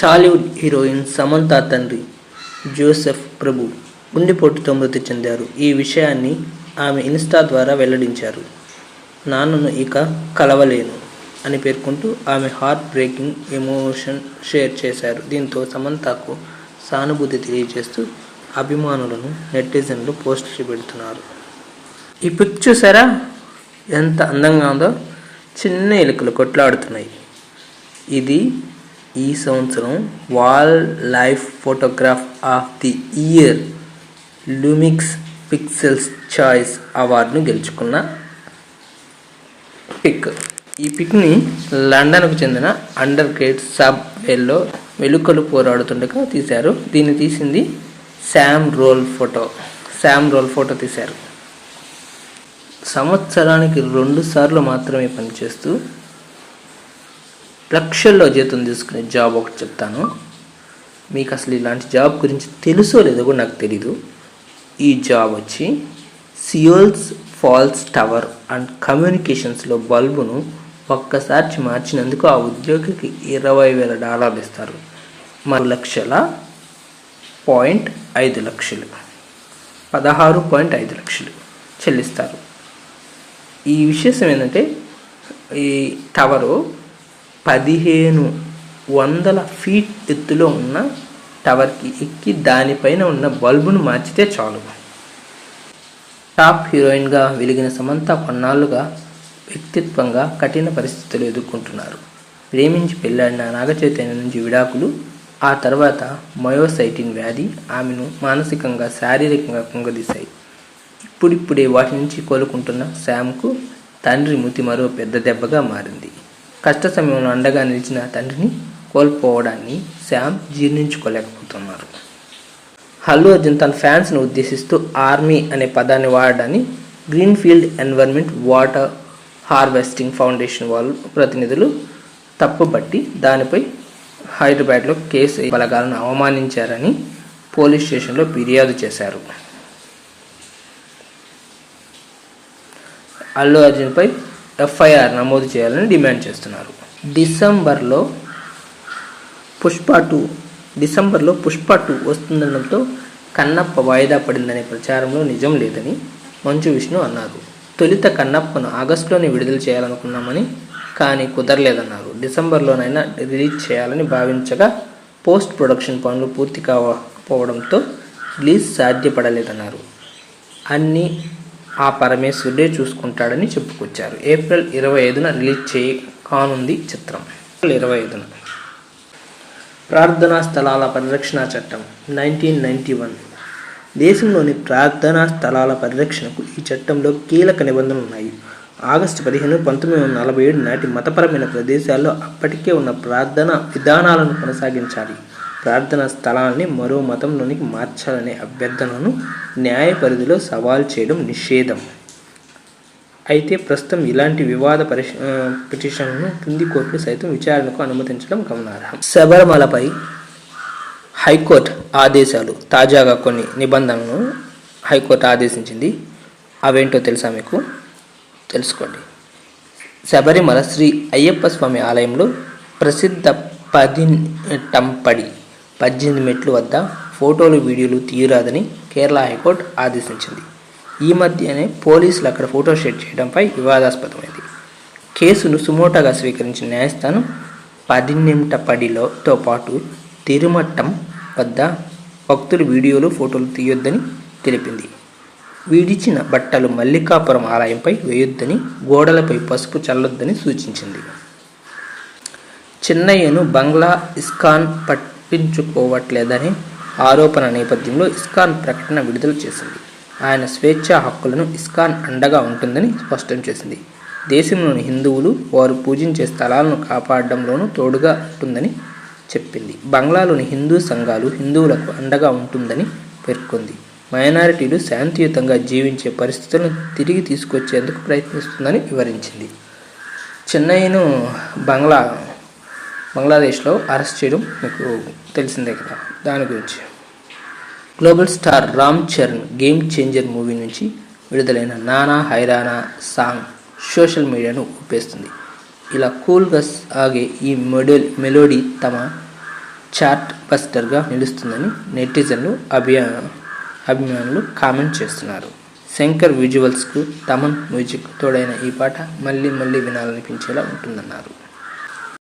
Tollywood heroine Samantha తండ్రి Joseph ప్రభు గుండెపోటుతో మృతి చెందారు. ఈ విషయాన్ని ఆమె ఇన్స్టా ద్వారా వెల్లడించారు. నాన్నను ఇక కలవలేను అని పేర్కొంటూ ఆమె హార్ట్ బ్రేకింగ్ ఎమోషన్ షేర్ చేశారు. దీంతో సమంతకు సానుభూతి తెలియజేస్తూ అభిమానులను నెటిజన్లు పోస్టులు పెడుతున్నారు. ఈ పిక్ చూసారా ఎంత అందంగా ఉందో. చిన్న ఎలుకలు కొట్లాడుతున్నాయి. ఇది ఈ సంవత్సరం wildlife photograph of the year Lumix pixels choice అవార్డును గెలుచుకున్న పిక్. ఈ పిక్ని లండన్కు చెందిన అండర్ గ్రేడ్ సబ్ వేల్లో వెలుకలు పోరాడుతుండగా తీశారు. దీన్ని తీసింది శామ్ రోల్ ఫోటో తీశారు. సంవత్సరానికి 2 సార్లు మాత్రమే పనిచేస్తూ లక్షల్లో జీతం తీసుకునే జాబ్ ఒకటి చెప్తాను. మీకు అసలు ఇలాంటి జాబ్ గురించి తెలుసో లేదో కూడా నాకు తెలీదు. ఈ జాబ్ వచ్చి సియోల్స్ ఫాల్స్ టవర్ అండ్ కమ్యూనికేషన్స్లో బల్బును ఒక్కసారి మార్చినందుకు ఆ ఉద్యోగికి $20,000 ఇస్తారు. 16.5 లక్షలు 16.5 లక్షలు చెల్లిస్తారు. ఈ విశేషం ఏంటంటే ఈ టవరు 1500 ఫీట్ ఎత్తులో ఉన్న టవర్కి ఎక్కి దానిపైన ఉన్న బల్బును మార్చితే చాలు. టాప్ హీరోయిన్గా వెలిగిన సమంత కొన్నాళ్లుగా వ్యక్తిత్వంగా కఠిన పరిస్థితులు ఎదుర్కొంటున్నారు. ప్రేమించి పెళ్లాడిన నాగచైతన్య నుంచి విడాకులు, ఆ తర్వాత మయోసైటిన్ వ్యాధి ఆమెను మానసికంగా శారీరకంగా కుంగదీశాయి. ఇప్పుడిప్పుడే వాటి నుంచి కోలుకుంటున్న శామ్కు తండ్రి మృతి మరో పెద్ద దెబ్బగా మారింది. కష్ట సమయంలో అండగా నిలిచిన తండ్రిని కోల్పోవడాన్ని శామ్ జీర్ణించుకోలేకపోతున్నారు. అల్లు అర్జున్ తన ఫ్యాన్స్ను ఉద్దేశిస్తూ ఆర్మీ అనే పదాన్ని వాడడాన్ని greenfield environment water harvesting foundation వాళ్ళు ప్రతినిధులు తప్పుపట్టి దానిపై హైదరాబాద్లో కేసు బలగాలను అవమానించారని పోలీస్ స్టేషన్లో ఫిర్యాదు చేశారు. అల్లు అర్జున్పై FIR నమోదు చేయాలని డిమాండ్ చేస్తున్నారు. డిసెంబర్లో పుష్ప 2 వస్తుండడంతో కన్నప్ప వాయిదా పడిందనే ప్రచారంలో నిజం లేదని మంచు విష్ణు అన్నారు. తొలుత కన్నప్పను ఆగస్టులోనే విడుదల చేయాలనుకున్నామని, కానీ కుదరలేదన్నారు. డిసెంబర్లోనైనా రిలీజ్ చేయాలని భావించగా పోస్ట్ ప్రొడక్షన్ పనులు పూర్తి కాకపోవడంతో రిలీజ్ సాధ్యపడలేదన్నారు. అన్నీ ఆ పరమేశ్వరుడే చూసుకుంటాడని చెప్పుకొచ్చారు. ఏప్రిల్ 25న రిలీజ్ కానుంది చిత్రం. ఏప్రిల్ 25న ప్రార్థనా స్థలాల పరిరక్షణ చట్టం 1991. దేశంలోని ప్రార్థనా స్థలాల పరిరక్షణకు ఈ చట్టంలో కీలక నిబంధనలు ఉన్నాయి. ఆగస్టు 15, 1947 నాటి మతపరమైన ప్రదేశాల్లో అప్పటికే ఉన్న ప్రార్థనా విధానాలను కొనసాగించాలి. ప్రార్థనా స్థలాన్ని మరో మతంలోనికి మార్చాలనే అభ్యర్థనను న్యాయ పరిధిలో సవాల్ చేయడం నిషేధం. అయితే ప్రస్తుతం ఇలాంటి వివాద పిటిషన్లను కింది కోర్టులు సైతం విచారణకు అనుమతించడం గమనార్హం. శబరిమలపై హైకోర్టు ఆదేశాలు. తాజాగా కొన్ని నిబంధనలను హైకోర్టు ఆదేశించింది. అవేంటో తెలుసా మీకు? తెలుసుకోండి. శబరిమల శ్రీ అయ్యప్ప స్వామి ఆలయంలో ప్రసిద్ధ 18 మెట్లు వద్ద ఫోటోలు, వీడియోలు తీయరాదని కేరళ హైకోర్టు ఆదేశించింది. ఈ మధ్యనే పోలీసులు అక్కడ ఫోటో షూట్ చేయడంపై వివాదాస్పదమైంది. కేసును సుమోటోగా స్వీకరించిన న్యాయస్థానం 18 పాటు తిరుమట్టం వద్ద భక్తులు వీడియోలు, ఫోటోలు తీయొద్దని తెలిపింది. విడిచిన బట్టలు మల్లికాపురం ఆలయంపై వేయొద్దని, గోడలపై పసుపు చల్లొద్దని సూచించింది. చెన్నయ్యను బంగ్లా ఇస్కాన్ పట్టించుకోవట్లేదనే ఆరోపణ నేపథ్యంలో ఇస్కాన్ ప్రకటన విడుదల చేసింది. ఆయన స్వేచ్ఛా హక్కులను ఇస్కాన్ అండగా ఉంటుందని స్పష్టం చేసింది. దేశంలోని హిందువులు వారు పూజించే స్థలాలను కాపాడడంలోనూ తోడుగా ఉంటుందని చెప్పింది. బంగ్లాలోని హిందూ సంఘాలు హిందువులకు అండగా ఉంటుందని పేర్కొంది. మైనారిటీలు శాంతియుతంగా జీవించే పరిస్థితులను తిరిగి తీసుకొచ్చేందుకు ప్రయత్నిస్తుందని వివరించింది. చెన్నైను బంగ్లాదేశ్లో అరెస్ట్ చేయడం మీకు తెలిసిందే కదా. దాని గురించి global star Ram Charan game changer movie నుంచి విడుదలైన నానా హైరానా సాంగ్ సోషల్ మీడియాను ఊపేస్తుంది. ఇలా కూల్గా సాగే ఈ మెలోడీ తమ చార్ట్ బస్టర్గా నిలుస్తుందని నెటిజన్లు అభిమానులు కామెంట్ చేస్తున్నారు. శంకర్ విజువల్స్కు తమన్ మ్యూజిక్ తోడైన ఈ పాట మళ్ళీ మళ్ళీ వినాలనిపించేలా ఉంటుందన్నారు.